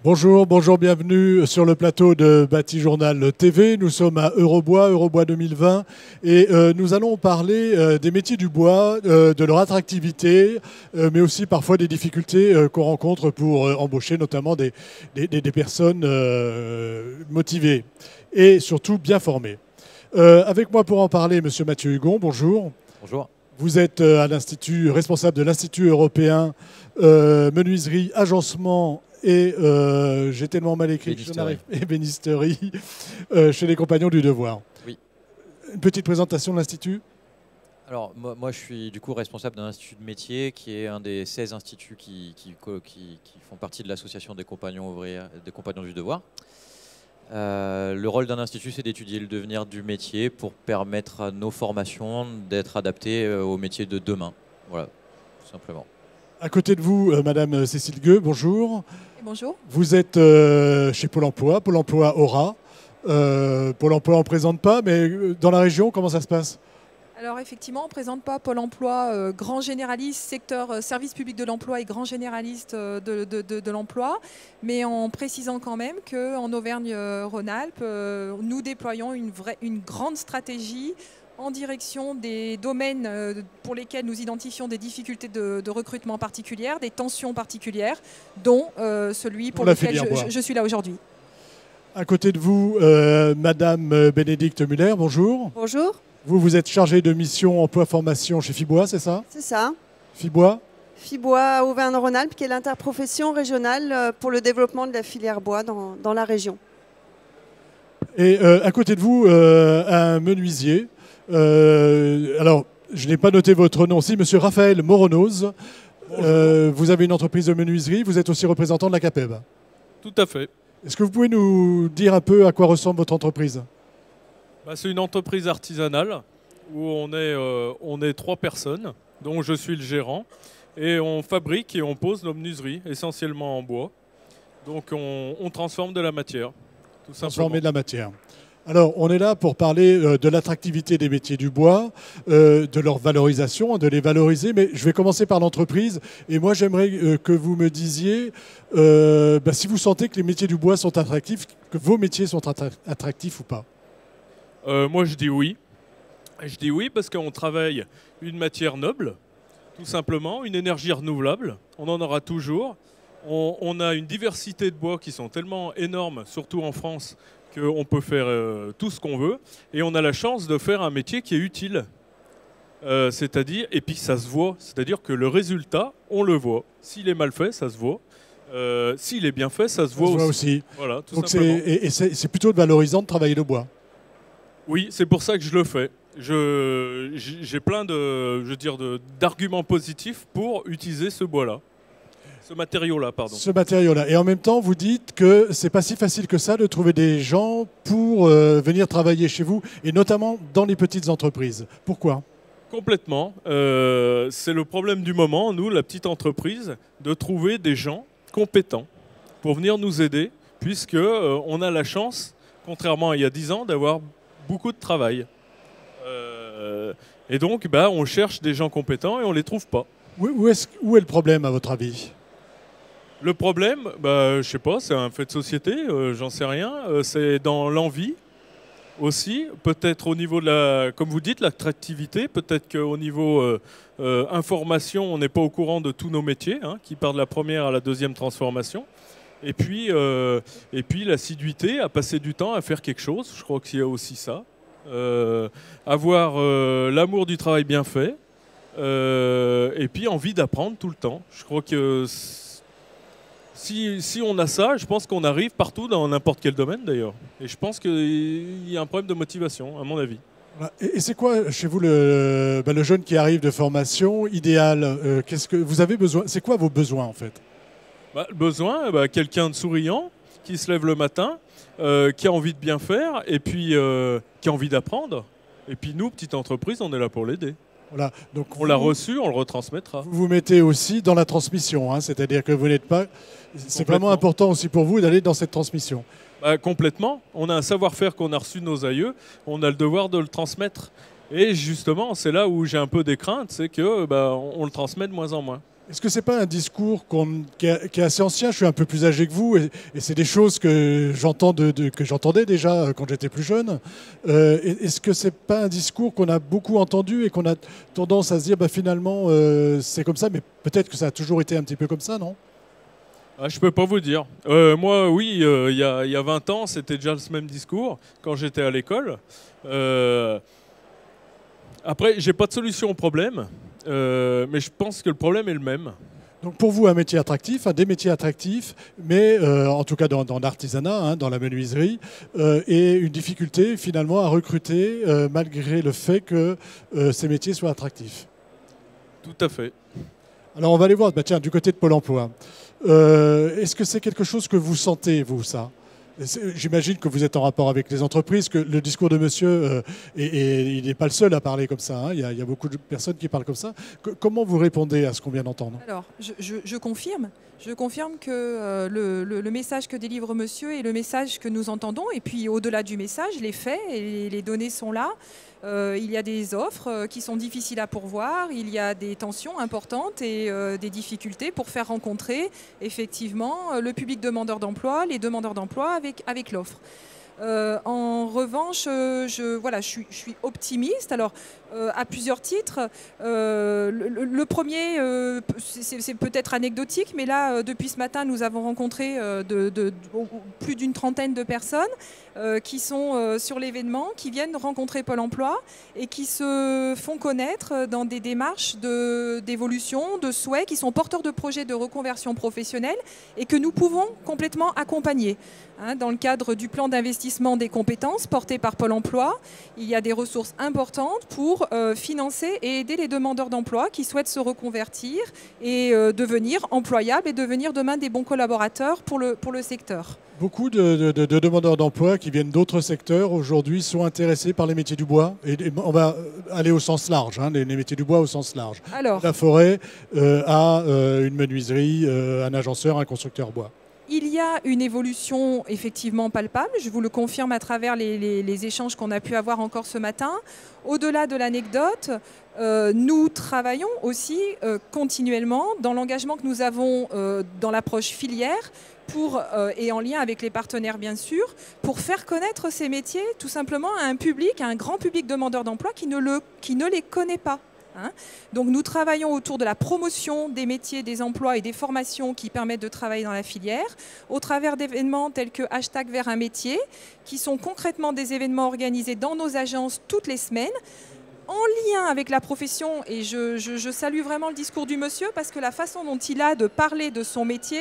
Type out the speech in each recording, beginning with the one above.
Bonjour, bonjour, bienvenue sur le plateau de Bâti Journal TV. Nous sommes à Eurobois 2020 et nous allons parler des métiers du bois, de leur attractivité, mais aussi parfois des difficultés qu'on rencontre pour embaucher notamment des personnes motivées et surtout bien formées. Avec moi pour en parler, Monsieur Mathieu Hugon, bonjour. Bonjour. Vous êtes à l'Institut, responsable de l'Institut européen menuiserie, agencement et j'ai tellement mal écrit que je n'arrive et bénisterie chez les Compagnons du Devoir. Oui. Une petite présentation de l'Institut. Alors moi je suis du coup responsable d'un institut de métier qui est un des 16 instituts qui font partie de l'association des compagnons ouvriers, des Compagnons du Devoir. Le rôle d'un institut, c'est d'étudier le devenir du métier pour permettre à nos formations d'être adaptées aux métiers de demain. Voilà, tout simplement. À côté de vous, Madame Cécile Gueux, bonjour. Bonjour. Vous êtes chez Pôle emploi Aura. Pôle emploi, on ne présente pas, mais dans la région, comment ça se passe ? Alors effectivement, on ne présente pas Pôle emploi grand généraliste, secteur service public de l'emploi et grand généraliste de l'emploi, mais en précisant quand même qu'en Auvergne-Rhône-Alpes, nous déployons une grande stratégie en direction des domaines pour lesquels nous identifions des difficultés de recrutement particulières, des tensions particulières, dont celui pour lequel je suis là aujourd'hui. À côté de vous, Madame Bénédicte Muller, bonjour. Bonjour. Vous êtes chargée de mission emploi-formation chez Fibois, c'est ça ? C'est ça. Fibois ? Fibois Auvergne-Rhône-Alpes, qui est l'interprofession régionale pour le développement de la filière bois dans la région. Et à côté de vous, un menuisier. Alors, je n'ai pas noté votre nom. Si, Monsieur Raphaël Moronoz. Vous avez une entreprise de menuiserie. Vous êtes aussi représentant de la CAPEB. Tout à fait. Est-ce que vous pouvez nous dire un peu à quoi ressemble votre entreprise ? C'est une entreprise artisanale où on est 3 personnes, dont je suis le gérant. Et on fabrique et on pose nos menuiseries, essentiellement en bois. Donc on transforme de la matière, tout simplement. Transformer de la matière. Alors, on est là pour parler de l'attractivité des métiers du bois, de leur valorisation, de les valoriser. Mais je vais commencer par l'entreprise. Et moi, j'aimerais que vous me disiez si vous sentez que les métiers du bois sont attractifs, que vos métiers sont attractifs ou pas. Moi, je dis oui. Je dis oui parce qu'on travaille une matière noble, tout simplement, une énergie renouvelable. On en aura toujours. On a une diversité de bois qui sont tellement énormes, surtout en France, qu'on peut faire tout ce qu'on veut. Et on a la chance de faire un métier qui est utile. C'est-à-dire, et puis ça se voit, c'est-à-dire que le résultat, on le voit. S'il est mal fait, ça se voit. S'il est bien fait, ça se voit aussi. Voilà, tout simplement. C'est plutôt valorisant de travailler le bois. Oui, c'est pour ça que je le fais. J'ai plein d'arguments positifs pour utiliser ce bois-là. Ce matériau-là, pardon. Ce matériau-là. Et en même temps, vous dites que c'est pas si facile que ça de trouver des gens pour venir travailler chez vous, et notamment dans les petites entreprises. Pourquoi ? Complètement. C'est le problème du moment, nous, la petite entreprise, de trouver des gens compétents pour venir nous aider, puisque on a la chance, contrairement à il y a 10 ans, d'avoir beaucoup de travail. Et donc, on cherche des gens compétents et on ne les trouve pas. Où est le problème, à votre avis ? Le problème, je sais pas, c'est un fait de société, j'en sais rien. C'est dans l'envie aussi, peut-être au niveau de comme vous dites, l'attractivité. Peut-être qu'au niveau information, on n'est pas au courant de tous nos métiers, qui partent de la première à la deuxième transformation. Et puis l'assiduité, à passer du temps à faire quelque chose. Je crois qu'il y a aussi ça. Avoir l'amour du travail bien fait. Et puis envie d'apprendre tout le temps. Je crois que si on a ça, je pense qu'on arrive partout dans n'importe quel domaine d'ailleurs. Et je pense qu'il y a un problème de motivation, à mon avis. Et c'est quoi chez vous le jeune qui arrive de formation idéal ? Qu'est-ce que vous avez besoin ? C'est quoi vos besoins en fait ? Le besoin, quelqu'un de souriant, qui se lève le matin, qui a envie de bien faire et puis qui a envie d'apprendre. Et puis nous, petite entreprise, on est là pour l'aider. Voilà. Donc on l'a reçu, on le retransmettra. Vous vous mettez aussi dans la transmission, c'est-à-dire que vous n'êtes pas... C'est vraiment important aussi pour vous d'aller dans cette transmission. Complètement. On a un savoir-faire qu'on a reçu de nos aïeux, on a le devoir de le transmettre. Et justement, c'est là où j'ai un peu des craintes, c'est que on le transmet de moins en moins. Est-ce que c'est pas un discours qui est assez ancien? Je suis un peu plus âgé que vous et c'est des choses que j'entendais déjà quand j'étais plus jeune. Est-ce que c'est pas un discours qu'on a beaucoup entendu et qu'on a tendance à se dire finalement c'est comme ça, mais peut-être que ça a toujours été un petit peu comme ça, non? Ah, je peux pas vous dire. Moi, oui, il y a 20 ans, c'était déjà ce même discours quand j'étais à l'école. Après, j'ai pas de solution au problème, mais je pense que le problème est le même. Donc pour vous, un métier attractif, des métiers attractifs, mais en tout cas dans l'artisanat, dans la menuiserie, et une difficulté finalement à recruter malgré le fait que ces métiers soient attractifs. Tout à fait. Alors on va aller voir, tiens, du côté de Pôle emploi. Est-ce que c'est quelque chose que vous sentez, vous, ça? J'imagine que vous êtes en rapport avec les entreprises, que le discours de monsieur, il n'est pas le seul à parler comme ça. Il y a beaucoup de personnes qui parlent comme ça. Comment vous répondez à ce qu'on vient d'entendre? Alors, je confirme. Je confirme que le message que délivre monsieur est le message que nous entendons. Et puis, au-delà du message, les faits et les données sont là. Il y a des offres qui sont difficiles à pourvoir, il y a des tensions importantes et des difficultés pour faire rencontrer effectivement le public demandeur d'emploi, les demandeurs d'emploi avec l'offre. En revanche, je suis optimiste. Alors, à plusieurs titres. Le premier, c'est peut-être anecdotique, mais là, depuis ce matin, nous avons rencontré plus d'une trentaine de personnes qui sont sur l'événement, qui viennent rencontrer Pôle emploi et qui se font connaître dans des démarches d'évolution, de souhaits, qui sont porteurs de projets de reconversion professionnelle et que nous pouvons complètement accompagner. Dans le cadre du plan d'investissement des compétences porté par Pôle emploi, il y a des ressources importantes pour financer et aider les demandeurs d'emploi qui souhaitent se reconvertir et devenir employables et devenir demain des bons collaborateurs pour le secteur. Beaucoup de demandeurs d'emploi qui viennent d'autres secteurs aujourd'hui sont intéressés par les métiers du bois. Et on va aller au sens large, les métiers du bois au sens large. Alors, la forêt à une menuiserie, un agenceur, un constructeur bois. Il y a une évolution effectivement palpable, je vous le confirme à travers les échanges qu'on a pu avoir encore ce matin. Au-delà de l'anecdote, nous travaillons aussi continuellement dans l'engagement que nous avons dans l'approche filière et en lien avec les partenaires bien sûr, pour faire connaître ces métiers tout simplement à un public, à un grand public demandeur d'emploi qui ne les connaît pas. Donc nous travaillons autour de la promotion des métiers, des emplois et des formations qui permettent de travailler dans la filière au travers d'événements tels que hashtag vers un métier qui sont concrètement des événements organisés dans nos agences toutes les semaines en lien avec la profession et je salue vraiment le discours du monsieur parce que la façon dont il a de parler de son métier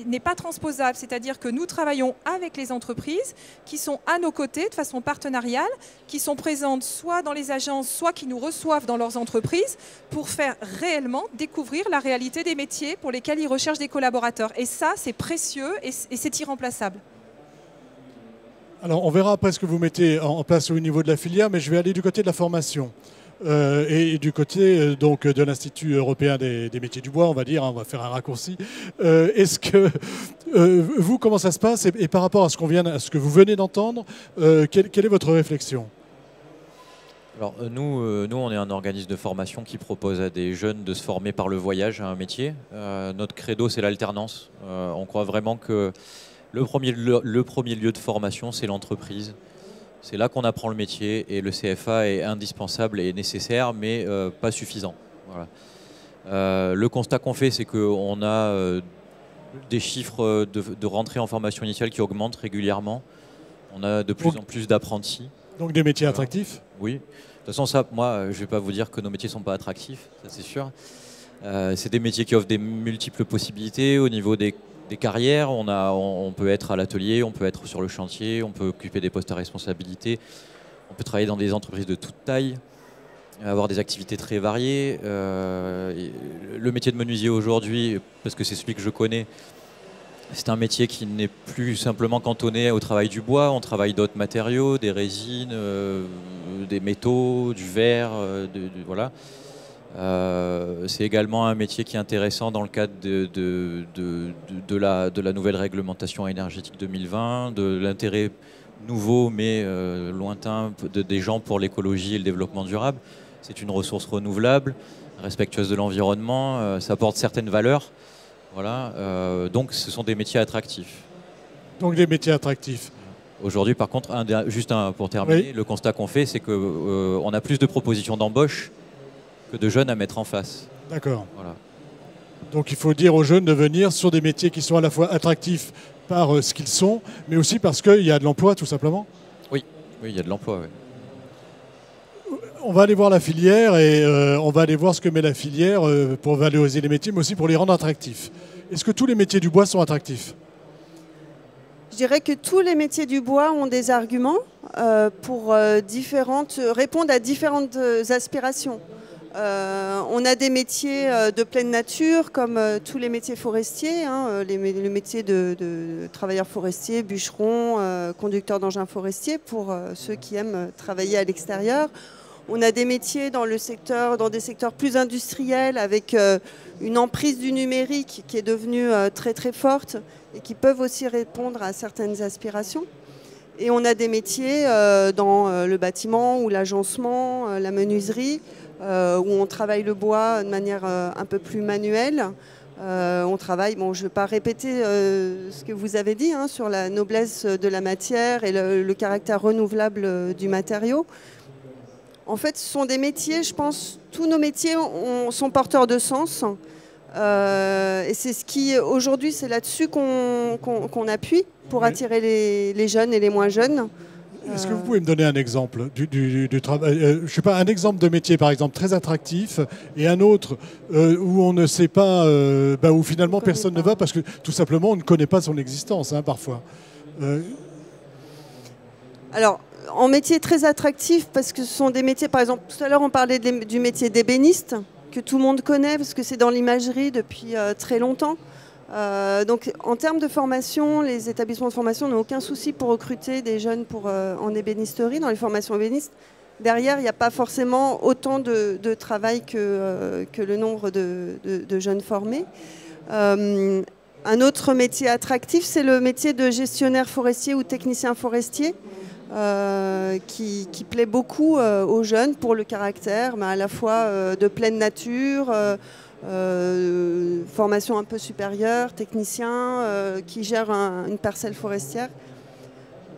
n'est pas transposable. C'est-à-dire que nous travaillons avec les entreprises qui sont à nos côtés de façon partenariale, qui sont présentes soit dans les agences, soit qui nous reçoivent dans leurs entreprises pour faire réellement découvrir la réalité des métiers pour lesquels ils recherchent des collaborateurs. Et ça, c'est précieux et c'est irremplaçable. Alors, on verra après ce que vous mettez en place au niveau de la filière, mais je vais aller du côté de la formation et du côté donc, de l'Institut européen des métiers du bois, on va dire, on va faire un raccourci. Est-ce que vous, comment ça se passe et par rapport à ce que vous venez d'entendre, quelle est votre réflexion? Alors nous, on est un organisme de formation qui propose à des jeunes de se former par le voyage à un métier. Notre credo, c'est l'alternance. On croit vraiment que le premier lieu de formation, c'est l'entreprise. C'est là qu'on apprend le métier et le CFA est indispensable et nécessaire, mais pas suffisant. Voilà. Le constat qu'on fait, c'est qu'on a des chiffres de rentrée en formation initiale qui augmentent régulièrement. On a de plus en plus d'apprentis. Donc des métiers attractifs? Oui. De toute façon, ça, moi, je ne vais pas vous dire que nos métiers ne sont pas attractifs, ça c'est sûr. C'est des métiers qui offrent des multiples possibilités au niveau des carrières. On peut être à l'atelier, on peut être sur le chantier, on peut occuper des postes à responsabilité, on peut travailler dans des entreprises de toute taille, avoir des activités très variées. Le métier de menuisier aujourd'hui, parce que c'est celui que je connais, c'est un métier qui n'est plus simplement cantonné au travail du bois. On travaille d'autres matériaux, des résines, des métaux, du verre, voilà. C'est également un métier qui est intéressant dans le cadre de la nouvelle réglementation énergétique 2020, de l'intérêt nouveau mais lointain des gens pour l'écologie et le développement durable. C'est une ressource renouvelable, respectueuses de l'environnement, ça apporte certaines valeurs. Voilà, donc ce sont des métiers attractifs. Donc des métiers attractifs. Aujourd'hui, par contre, pour terminer, Oui. le constat qu'on fait, c'est qu'on a plus de propositions d'embauche que de jeunes à mettre en face. D'accord. Voilà. Donc il faut dire aux jeunes de venir sur des métiers qui sont à la fois attractifs par ce qu'ils sont, mais aussi parce qu'il y a de l'emploi, tout simplement. Oui, il y a de l'emploi. Oui. On va aller voir la filière et on va aller voir ce que met la filière pour valoriser les métiers, mais aussi pour les rendre attractifs. Est-ce que tous les métiers du bois sont attractifs? Je dirais que tous les métiers du bois ont des arguments pour répondre à différentes aspirations. On a des métiers de pleine nature, comme tous les métiers forestiers, le métier de travailleur forestier, bûcheron, conducteur d'engins forestiers, pour ceux qui aiment travailler à l'extérieur. On a des métiers dans des secteurs plus industriels, avec une emprise du numérique qui est devenue très très forte et qui peuvent aussi répondre à certaines aspirations. Et on a des métiers dans le bâtiment ou l'agencement, la menuiserie, où on travaille le bois de manière un peu plus manuelle. On travaille, je ne vais pas répéter ce que vous avez dit sur la noblesse de la matière et le caractère renouvelable du matériau. En fait, ce sont des métiers, je pense, tous nos métiers sont porteurs de sens. Et c'est ce qui, aujourd'hui, c'est là-dessus qu'on appuie pour attirer les jeunes et les moins jeunes. Est-ce que vous pouvez me donner un exemple du travail, je sais pas, un exemple de métier par exemple très attractif et un autre où on ne sait pas, où finalement personne ne va parce que tout simplement on ne connaît pas son existence parfois. Alors, en métier très attractif, parce que ce sont des métiers, par exemple, tout à l'heure on parlait du métier d'ébéniste, que tout le monde connaît parce que c'est dans l'imagerie depuis très longtemps. Donc en termes de formation, les établissements de formation n'ont aucun souci pour recruter des jeunes en ébénisterie, dans les formations ébénistes. Derrière, il n'y a pas forcément autant de travail que le nombre de jeunes formés. Un autre métier attractif, c'est le métier de gestionnaire forestier ou technicien forestier, qui plaît beaucoup aux jeunes pour le caractère, mais à la fois de pleine nature, formation un peu supérieure, technicien qui gère une parcelle forestière.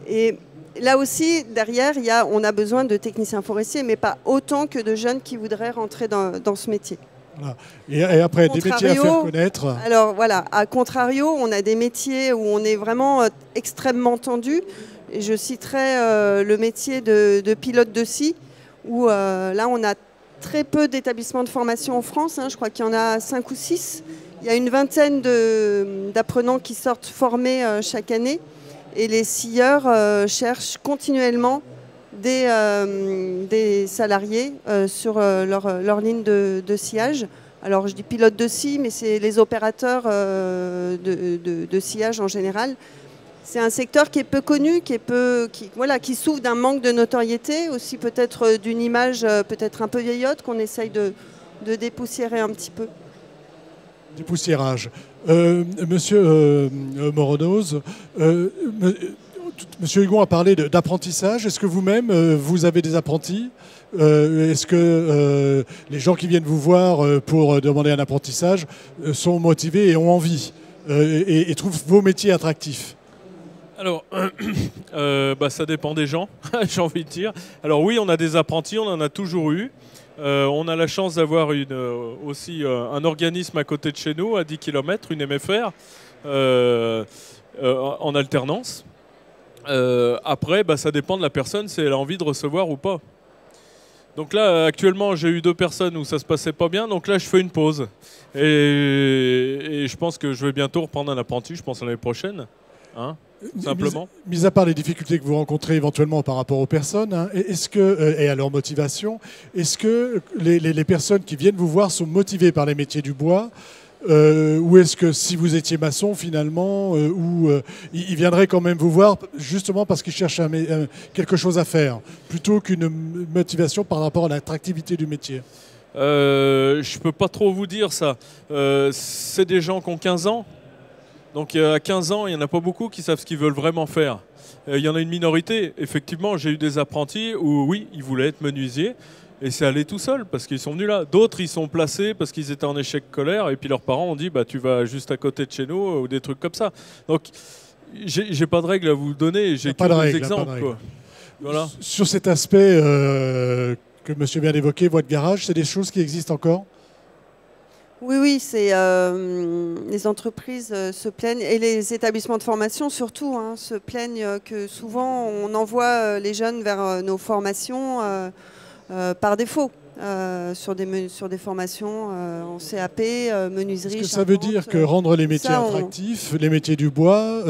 Et là aussi, derrière, on a besoin de techniciens forestiers, mais pas autant que de jeunes qui voudraient rentrer dans ce métier. Voilà. Et après, des métiers à faire connaître. Alors voilà, à contrario, on a des métiers où on est vraiment extrêmement tendu. Et je citerai le métier de pilote de scie, où là, on a très peu d'établissements de formation en France. Je crois qu'il y en a 5 ou 6. Il y a une vingtaine d'apprenants qui sortent formés chaque année. Et les scieurs cherchent continuellement des salariés sur leur ligne de sciage. Alors je dis pilote de scie, mais c'est les opérateurs de sciage en général. C'est un secteur qui est peu connu, qui souffre d'un manque de notoriété, aussi peut-être d'une image peut-être un peu vieillotte qu'on essaye de dépoussiérer un petit peu. Dépoussiérage. Monsieur Moronoz, Monsieur Hugon a parlé d'apprentissage. Est-ce que vous-même, vous avez des apprentis? Est-ce que les gens qui viennent vous voir pour demander un apprentissage sont motivés et ont envie et trouvent vos métiers attractifs? Alors, ça dépend des gens, j'ai envie de dire. Alors oui, on a des apprentis, on en a toujours eu. On a la chance d'avoir aussi un organisme à côté de chez nous, à 10 km, une MFR, en alternance. Après, ça dépend de la personne, si elle a envie de recevoir ou pas. Donc là, actuellement, j'ai eu 2 personnes où ça se passait pas bien, donc là, je fais une pause. Et je pense que je vais bientôt reprendre un apprenti, je pense l'année prochaine. Simplement. Mis à part les difficultés que vous rencontrez éventuellement par rapport aux personnes, est-ce que, et à leur motivation, est-ce que les personnes qui viennent vous voir sont motivées par les métiers du bois ou est-ce que si vous étiez maçon finalement, ils viendraient quand même vous voir justement parce qu'ils cherchent quelque chose à faire, plutôt qu'une motivation par rapport à l'attractivité du métier? Je ne peux pas trop vous dire ça. C'est des gens qui ont 15 ans. Donc à 15 ans, il n'y en a pas beaucoup qui savent ce qu'ils veulent vraiment faire. Il y en a une minorité. Effectivement, j'ai eu des apprentis où, oui, ils voulaient être menuisiers. Et c'est allé tout seul parce qu'ils sont venus là. D'autres, ils sont placés parce qu'ils étaient en échec scolaire et puis leurs parents ont dit bah, tu vas juste à côté de chez nous ou des trucs comme ça. Donc, j'ai pas de règles à vous donner, j'ai que des exemples. Quoi. Voilà. Sur cet aspect que monsieur vient d'évoquer, voie de garage, c'est des choses qui existent encore? Oui, oui, les entreprises se plaignent, et les établissements de formation surtout, hein, se plaignent que souvent on envoie les jeunes vers nos formations par défaut, sur des formations en CAP, menuiserie. Est-ce que ça veut dire que rendre les métiers attractifs, les métiers du bois,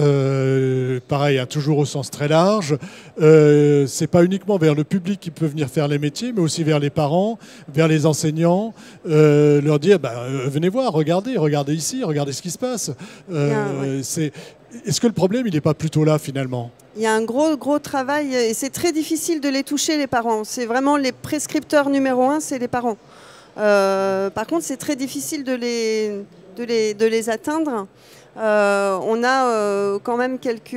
pareil, hein, toujours au sens très large, c'est pas uniquement vers le public qui peut venir faire les métiers, mais aussi vers les parents, vers les enseignants, leur dire venez voir, regardez ici, regardez ce qui se passe. Est-ce que le problème, il n'est pas plutôt là finalement? Il y a un gros travail et c'est très difficile de les toucher, les parents. C'est vraiment les prescripteurs numéro 1, c'est les parents. Par contre, c'est très difficile de les atteindre. On a quand même quelques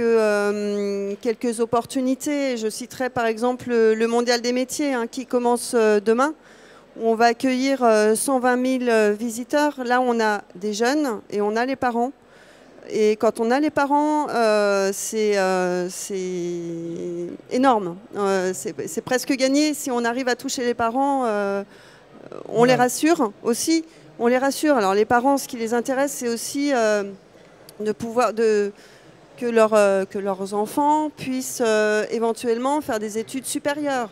opportunités. Je citerai par exemple le Mondial des métiers qui commence demain. On va accueillir 120 000 visiteurs. Là, on a des jeunes et on a les parents. Et quand on a les parents, c'est énorme. C'est presque gagné. Si on arrive à toucher les parents, on les rassure aussi. On les rassure. Alors les parents, ce qui les intéresse, c'est aussi que leurs enfants puissent éventuellement faire des études supérieures.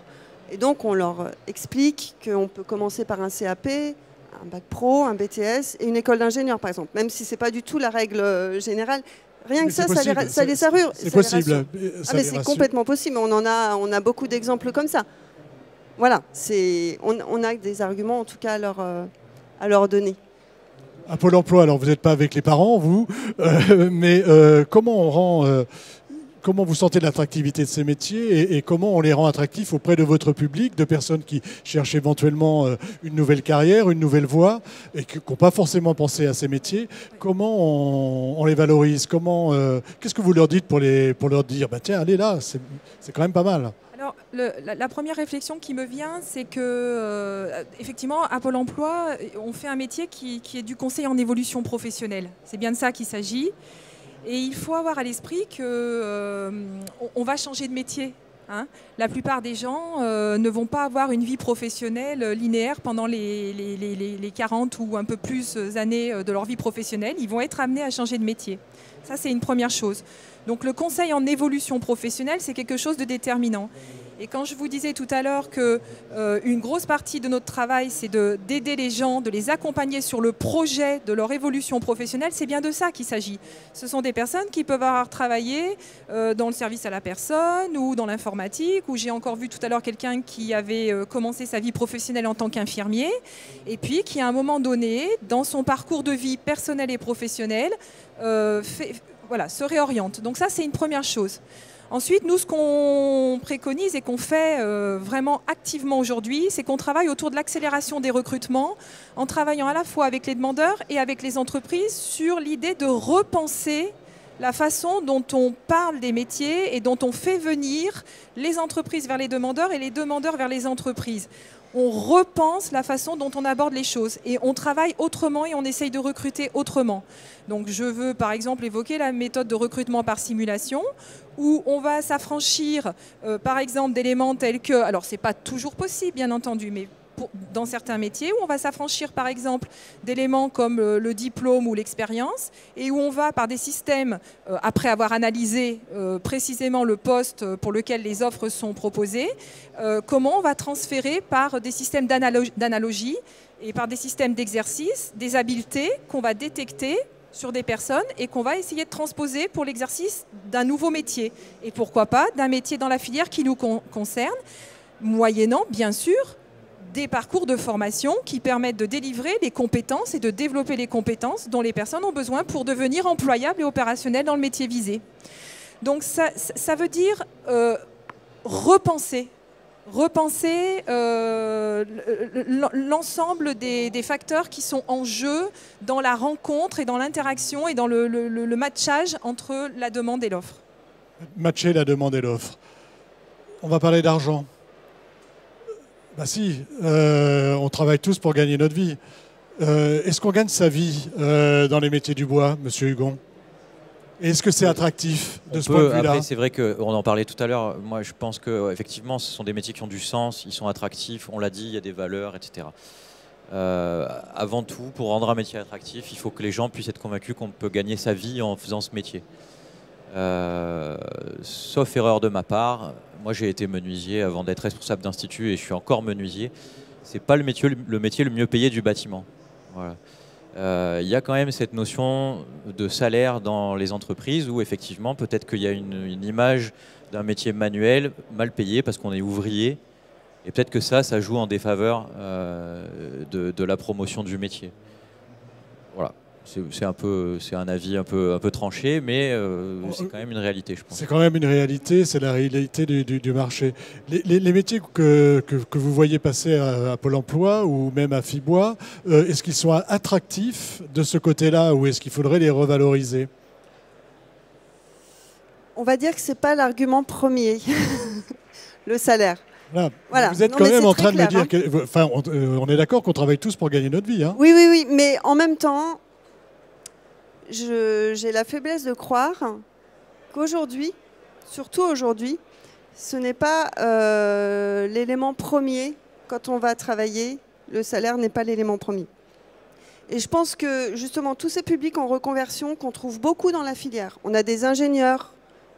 Et donc on leur explique qu'on peut commencer par un CAP, un bac pro, un BTS et une école d'ingénieur, par exemple. Même si ce n'est pas du tout la règle générale. Rien que ça les rassure. C'est possible. Mais c'est complètement possible. On a beaucoup d'exemples comme ça. Voilà. On a des arguments, en tout cas, à leur donner. À Pôle emploi, alors vous n'êtes pas avec les parents, vous, mais comment vous sentez l'attractivité de ces métiers et comment on les rend attractifs auprès de votre public, de personnes qui cherchent éventuellement une nouvelle carrière, une nouvelle voie et qui n'ont pas forcément pensé à ces métiers? Comment on les valorise? Qu'est-ce que vous leur dites pour leur dire tiens, allez là, c'est quand même pas mal? Alors, la première réflexion qui me vient, c'est que, effectivement, à Pôle emploi, on fait un métier qui est du conseil en évolution professionnelle. C'est bien de ça qu'il s'agit. Et il faut avoir à l'esprit qu'on va changer de métier. La plupart des gens ne vont pas avoir une vie professionnelle linéaire pendant les 40 ou un peu plus années de leur vie professionnelle. Ils vont être amenés à changer de métier. Ça, c'est une première chose. Donc le conseil en évolution professionnelle, c'est quelque chose de déterminant. Et quand je vous disais tout à l'heure qu'une grosse partie de notre travail, c'est d'aider les gens, de les accompagner sur le projet de leur évolution professionnelle, c'est bien de ça qu'il s'agit. Ce sont des personnes qui peuvent avoir travaillé dans le service à la personne ou dans l'informatique, où j'ai encore vu tout à l'heure quelqu'un qui avait commencé sa vie professionnelle en tant qu'infirmier, et puis qui à un moment donné, dans son parcours de vie personnel et professionnel, se réoriente. Donc ça, c'est une première chose. Ensuite, nous, ce qu'on préconise et qu'on fait vraiment activement aujourd'hui, c'est qu'on travaille autour de l'accélération des recrutements, en travaillant à la fois avec les demandeurs et avec les entreprises sur l'idée de repenser la façon dont on parle des métiers et dont on fait venir les entreprises vers les demandeurs et les demandeurs vers les entreprises. On repense la façon dont on aborde les choses et on travaille autrement et on essaye de recruter autrement. Donc je veux par exemple évoquer la méthode de recrutement par simulation où on va s'affranchir par exemple d'éléments tels que, alors c'est pas toujours possible bien entendu, mais dans certains métiers où on va s'affranchir par exemple d'éléments comme le diplôme ou l'expérience et où on va par des systèmes, après avoir analysé précisément le poste pour lequel les offres sont proposées, comment on va transférer par des systèmes d'analogie et par des systèmes d'exercice des habiletés qu'on va détecter sur des personnes et qu'on va essayer de transposer pour l'exercice d'un nouveau métier et pourquoi pas d'un métier dans la filière qui nous concerne, moyennant bien sûr des parcours de formation qui permettent de délivrer les compétences et de développer les compétences dont les personnes ont besoin pour devenir employables et opérationnelles dans le métier visé. Donc ça veut dire repenser l'ensemble des facteurs qui sont en jeu dans la rencontre et dans l'interaction et dans le matchage entre la demande et l'offre. Matcher la demande et l'offre. On va parler d'argent. Bah si, on travaille tous pour gagner notre vie. Est-ce qu'on gagne sa vie dans les métiers du bois, Monsieur Hugon? Est-ce que c'est attractif de ce point de vue-là? Après, c'est vrai qu'on en parlait tout à l'heure. Moi, je pense qu'effectivement, ce sont des métiers qui ont du sens, ils sont attractifs, on l'a dit, il y a des valeurs, etc. Avant tout, pour rendre un métier attractif, il faut que les gens puissent être convaincus qu'on peut gagner sa vie en faisant ce métier. Sauf erreur de ma part, moi j'ai été menuisier avant d'être responsable d'institut et je suis encore menuisier. C'est pas le métier le mieux payé du bâtiment. Voilà. Il y a quand même cette notion de salaire dans les entreprises où effectivement peut-être qu'il y a une image d'un métier manuel mal payé parce qu'on est ouvrier et peut-être que ça joue en défaveur de la promotion du métier. Voilà. C'est un avis un peu tranché, mais c'est quand même une réalité, je pense. C'est quand même une réalité, c'est la réalité du marché. Les métiers que vous voyez passer à Pôle emploi ou même à Fibois, est-ce qu'ils sont attractifs de ce côté-là ou est-ce qu'il faudrait les revaloriser? On va dire que ce n'est pas l'argument premier, le salaire. Voilà. Vous êtes quand même en train de me dire on est d'accord qu'on travaille tous pour gagner notre vie. Hein. Oui, mais en même temps, j'ai la faiblesse de croire qu'aujourd'hui, surtout aujourd'hui, ce n'est pas l'élément premier quand on va travailler. Le salaire n'est pas l'élément premier. Et je pense que justement, tous ces publics en reconversion qu'on trouve beaucoup dans la filière, on a des ingénieurs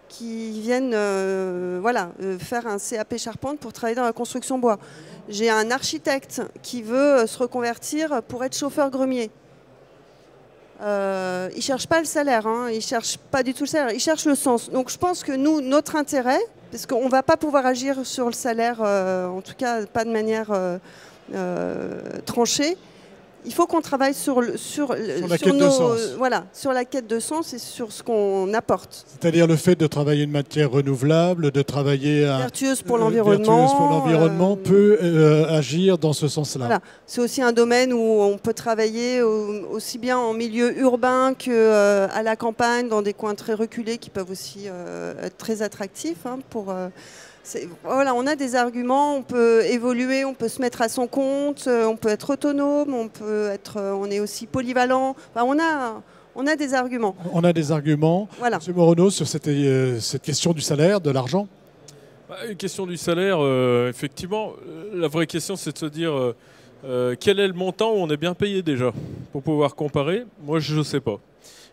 qui viennent faire un CAP charpente pour travailler dans la construction bois. J'ai un architecte qui veut se reconvertir pour être chauffeur gremier. Il ne cherche pas le salaire, hein, il ne cherche pas du tout le salaire, il cherche le sens. Donc je pense que nous, notre intérêt, parce qu'on ne va pas pouvoir agir sur le salaire, en tout cas pas de manière tranchée, il faut qu'on travaille sur la quête de sens et sur ce qu'on apporte. C'est-à-dire le fait de travailler une matière renouvelable, de travailler vertueuse pour l'environnement, peut agir dans ce sens-là. Voilà. C'est aussi un domaine où on peut travailler aussi bien en milieu urbain qu'à la campagne, dans des coins très reculés qui peuvent aussi être très attractifs pour... Voilà, on a des arguments, on peut évoluer, on peut se mettre à son compte, on peut être autonome, on est aussi polyvalent. Enfin, on a des arguments. On a des arguments. Voilà. Monsieur Morono, sur cette question du salaire, de l'argent. Une question du salaire, effectivement, la vraie question c'est de se dire quel est le montant où on est bien payé déjà pour pouvoir comparer. Moi, je ne sais pas.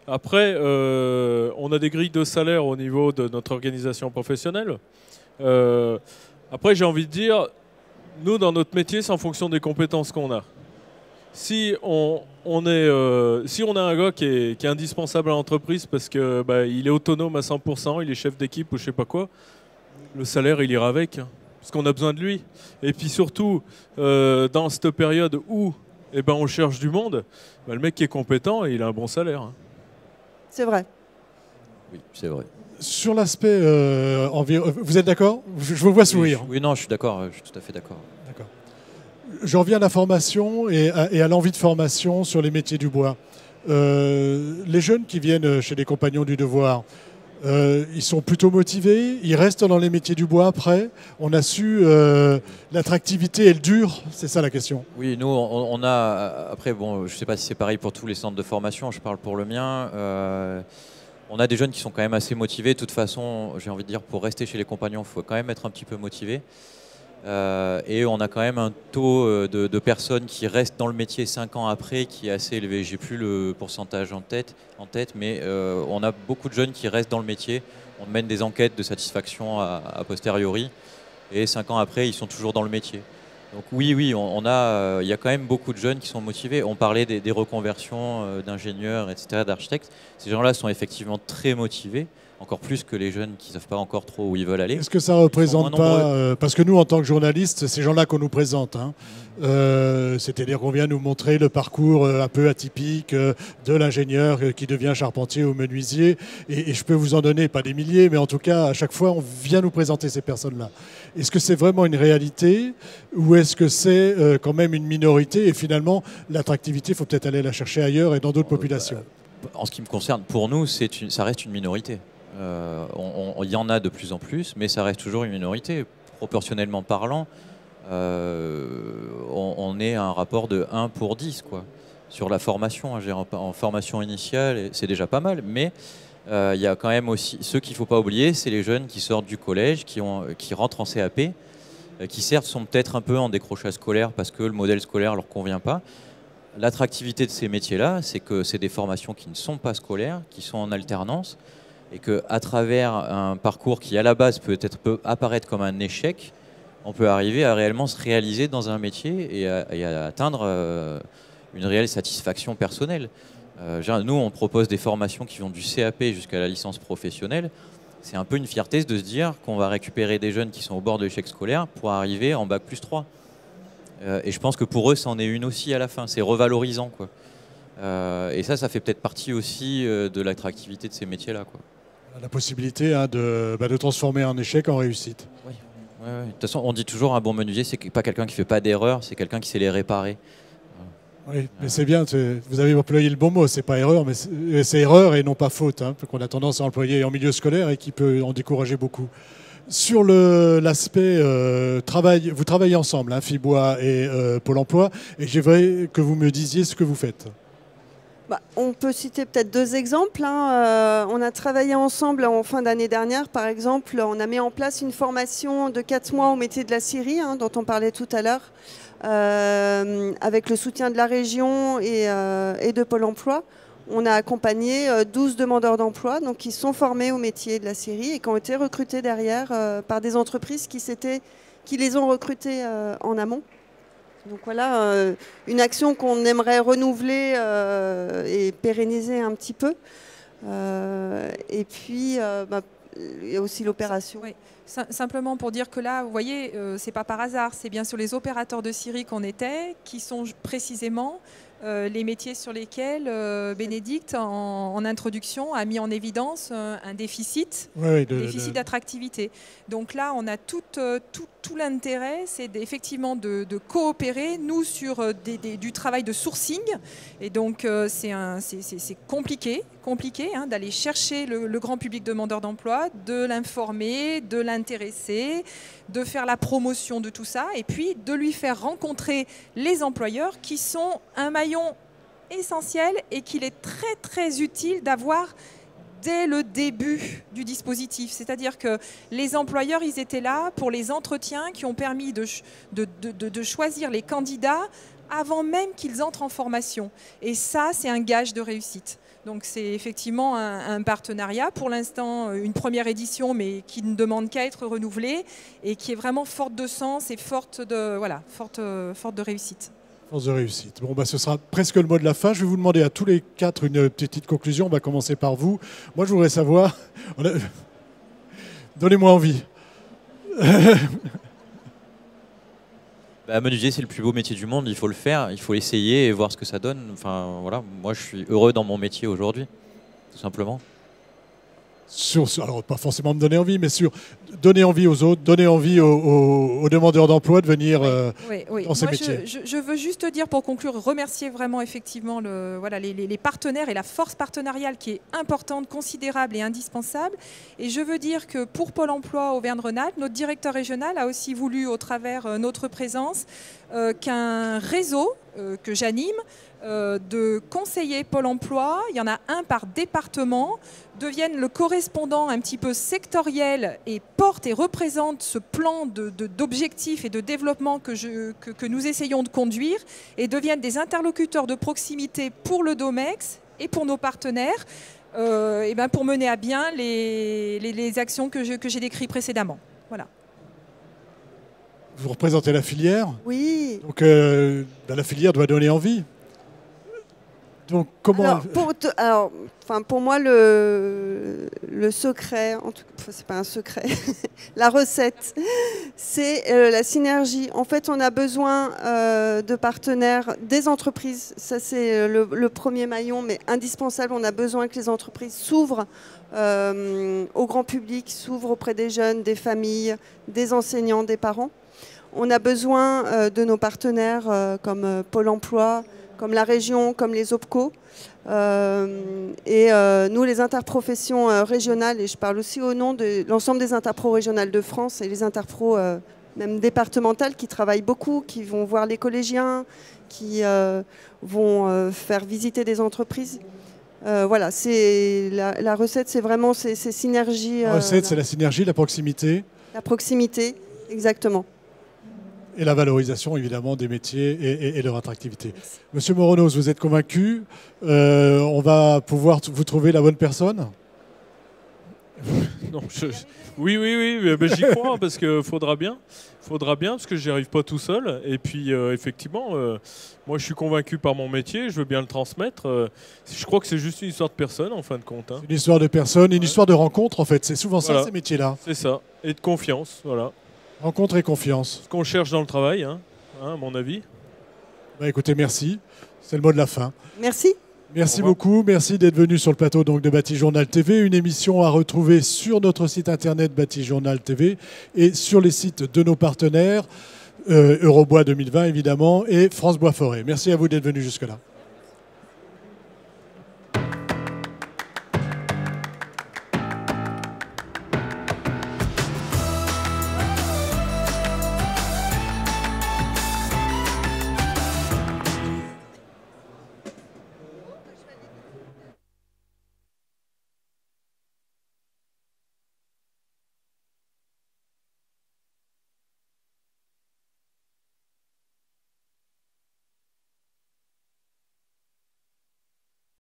Après, on a des grilles de salaire au niveau de notre organisation professionnelle. Après, j'ai envie de dire, nous, dans notre métier, c'est en fonction des compétences qu'on a. Si on a un gars qui est indispensable à l'entreprise parce que il est autonome à 100%, il est chef d'équipe ou je sais pas quoi, le salaire, il ira avec, hein, parce qu'on a besoin de lui. Et puis surtout, dans cette période où on cherche du monde, le mec qui est compétent, il a un bon salaire. Hein. C'est vrai. Oui, c'est vrai. Sur l'aspect vous êtes d'accord? Je vous vois sourire. Oui, non, je suis d'accord, je suis tout à fait d'accord. D'accord. J'en reviens à la formation et à l'envie de formation sur les métiers du bois. Les jeunes qui viennent chez les Compagnons du Devoir, ils sont plutôt motivés, ils restent dans les métiers du bois après. On a su l'attractivité, elle dure, c'est ça la question. Oui, nous, on a, après, bon, je ne sais pas si c'est pareil pour tous les centres de formation, je parle pour le mien. On a des jeunes qui sont quand même assez motivés. De toute façon, j'ai envie de dire, pour rester chez les Compagnons, il faut quand même être un petit peu motivé. Et on a quand même un taux de personnes qui restent dans le métier 5 ans après qui est assez élevé. J'ai plus le pourcentage en tête, mais on a beaucoup de jeunes qui restent dans le métier. On mène des enquêtes de satisfaction a posteriori. Et 5 ans après, ils sont toujours dans le métier. Donc oui, il y a quand même beaucoup de jeunes qui sont motivés. On parlait des reconversions d'ingénieurs, etc., d'architectes. Ces gens-là sont effectivement très motivés, encore plus que les jeunes qui ne savent pas encore trop où ils veulent aller. Est-ce que ça ne représente pas, parce que nous, en tant que journalistes, c'est ces gens-là qu'on nous présente. Hein. C'est-à-dire qu'on vient nous montrer le parcours un peu atypique de l'ingénieur qui devient charpentier ou menuisier. Et je peux vous en donner, pas des milliers, mais en tout cas, à chaque fois, on vient nous présenter ces personnes-là. Est-ce que c'est vraiment une réalité ou est-ce que c'est quand même une minorité et finalement, l'attractivité, il faut peut-être aller la chercher ailleurs et dans d'autres populations? En ce qui me concerne, pour nous, ça reste une minorité. Il y en a de plus en plus, mais ça reste toujours une minorité. Proportionnellement parlant, on est à un rapport de 1 pour 10, quoi. Sur la formation, hein, en formation initiale, c'est déjà pas mal, mais il y a quand même aussi ceux qu'il ne faut pas oublier, c'est les jeunes qui sortent du collège, qui rentrent en CAP, qui certes sont peut-être un peu en décrochage scolaire parce que le modèle scolaire ne leur convient pas. L'attractivité de ces métiers-là, c'est que c'est des formations qui ne sont pas scolaires, qui sont en alternance, et qu'à travers un parcours qui, à la base, peut apparaître comme un échec, on peut arriver à réellement se réaliser dans un métier et à atteindre une réelle satisfaction personnelle. Nous, on propose des formations qui vont du CAP jusqu'à la licence professionnelle. C'est un peu une fierté de se dire qu'on va récupérer des jeunes qui sont au bord de l'échec scolaire pour arriver en bac+3. Et je pense que pour eux, c'en est une aussi à la fin. C'est revalorisant, quoi. Et ça fait peut-être partie aussi de l'attractivité de ces métiers-là, quoi. La possibilité de transformer un échec en réussite. Oui. De toute façon, on dit toujours un bon menuisier, c'est pas quelqu'un qui ne fait pas d'erreurs, c'est quelqu'un qui sait les réparer. Oui, mais c'est bien, vous avez employé le bon mot, c'est pas erreur, mais c'est erreur et non pas faute, hein, qu'on a tendance à employer en milieu scolaire et qui peut en décourager beaucoup. Sur l'aspect travail, vous travaillez ensemble, hein, Fibois et Pôle emploi, et j'aimerais que vous me disiez ce que vous faites. On peut citer peut-être 2 exemples. Hein. On a travaillé ensemble en fin d'année dernière, par exemple. On a mis en place une formation de 4 mois au métier de la scierie, hein, dont on parlait tout à l'heure, avec le soutien de la région et de Pôle emploi. On a accompagné 12 demandeurs d'emploi donc qui sont formés au métier de la scierie et qui ont été recrutés derrière par des entreprises qui les ont recrutés en amont. Donc voilà, une action qu'on aimerait renouveler et pérenniser un petit peu. Et puis, il y a aussi l'opération. Oui. Simplement pour dire que là, vous voyez, c'est pas par hasard, c'est bien sur les opérateurs de scierie qu'on était, qui sont précisément les métiers sur lesquels Bénédicte, en introduction, a mis en évidence un déficit, d'attractivité. Donc là, on a tout l'intérêt, c'est effectivement de coopérer, nous, sur du travail de sourcing. Et donc, c'est compliqué hein, d'aller chercher le grand public demandeur d'emploi, de l'informer, de l'intéresser, de faire la promotion de tout ça, et puis de lui faire rencontrer les employeurs qui sont un maillon essentiel et qu'il est très très utile d'avoir dès le début du dispositif. C'est-à-dire que les employeurs, ils étaient là pour les entretiens qui ont permis de choisir les candidats avant même qu'ils entrent en formation. Et ça, c'est un gage de réussite. Donc c'est effectivement un partenariat, pour l'instant une première édition, mais qui ne demande qu'à être renouvelée et qui est vraiment forte de sens et forte de réussite. Force de réussite. Bon, ce sera presque le mot de la fin. Je vais vous demander à tous les 4 une petite conclusion. On va commencer par vous. Moi, je voudrais savoir... Donnez-moi envie. Menuisier, c'est le plus beau métier du monde, il faut le faire, il faut essayer et voir ce que ça donne. Enfin, voilà, moi je suis heureux dans mon métier aujourd'hui, tout simplement. Alors, pas forcément me donner envie, mais sur donner envie aux autres, donner envie aux demandeurs d'emploi de venir dans ces métiers. Je veux juste dire, pour conclure, remercier vraiment effectivement les partenaires et la force partenariale qui est importante, considérable et indispensable. Et je veux dire que pour Pôle emploi Auvergne-Rhône-Alpes, notre directeur régional a aussi voulu, au travers notre présence, qu'un réseau que j'anime, de conseillers Pôle emploi, il y en a un par département, deviennent le correspondant un petit peu sectoriel et porte et représente ce plan d'objectifs et de développement que nous essayons de conduire et deviennent des interlocuteurs de proximité pour le Domex et pour nos partenaires pour mener à bien les actions que j'ai décrites précédemment. Voilà. Vous représentez la filière ? Oui. Donc la filière doit donner envie. Donc comment pour moi le secret, en tout cas c'est pas un secret, la recette, c'est la synergie. En fait, on a besoin de partenaires, des entreprises. Ça c'est le premier maillon, mais indispensable. On a besoin que les entreprises s'ouvrent au grand public, s'ouvrent auprès des jeunes, des familles, des enseignants, des parents. On a besoin de nos partenaires comme Pôle emploi, comme la région, comme les OPCO. Nous, les interprofessions régionales, et je parle aussi au nom de l'ensemble des interpros régionales de France et les interpros même départementales, qui travaillent beaucoup, qui vont voir les collégiens, qui vont faire visiter des entreprises. Voilà, la recette, c'est vraiment ces synergies. La recette, c'est la synergie, la proximité. La proximité, exactement. Et la valorisation, évidemment, des métiers et leur attractivité. Monsieur Moronos, vous êtes convaincu? On va pouvoir vous trouver la bonne personne? Non, oui, mais j'y crois parce qu'il faudra bien, parce que j'y arrive pas tout seul. Et puis, effectivement, moi, je suis convaincu par mon métier, je veux bien le transmettre. Je crois que c'est juste une histoire de personne, en fin de compte. Hein. Une histoire de personne, une histoire de rencontre, en fait. C'est souvent ça, Voilà. ces métiers-là. C'est ça, et de confiance, voilà. Rencontre et confiance. Ce qu'on cherche dans le travail, hein, à mon avis. Bah, écoutez, merci. C'est le mot de la fin. Merci. Merci beaucoup, merci d'être venu sur le plateau donc, de Batijournal TV, une émission à retrouver sur notre site internet Batijournal TV et sur les sites de nos partenaires, Eurobois 2020 évidemment et France Bois Forêt. Merci à vous d'être venu jusque-là.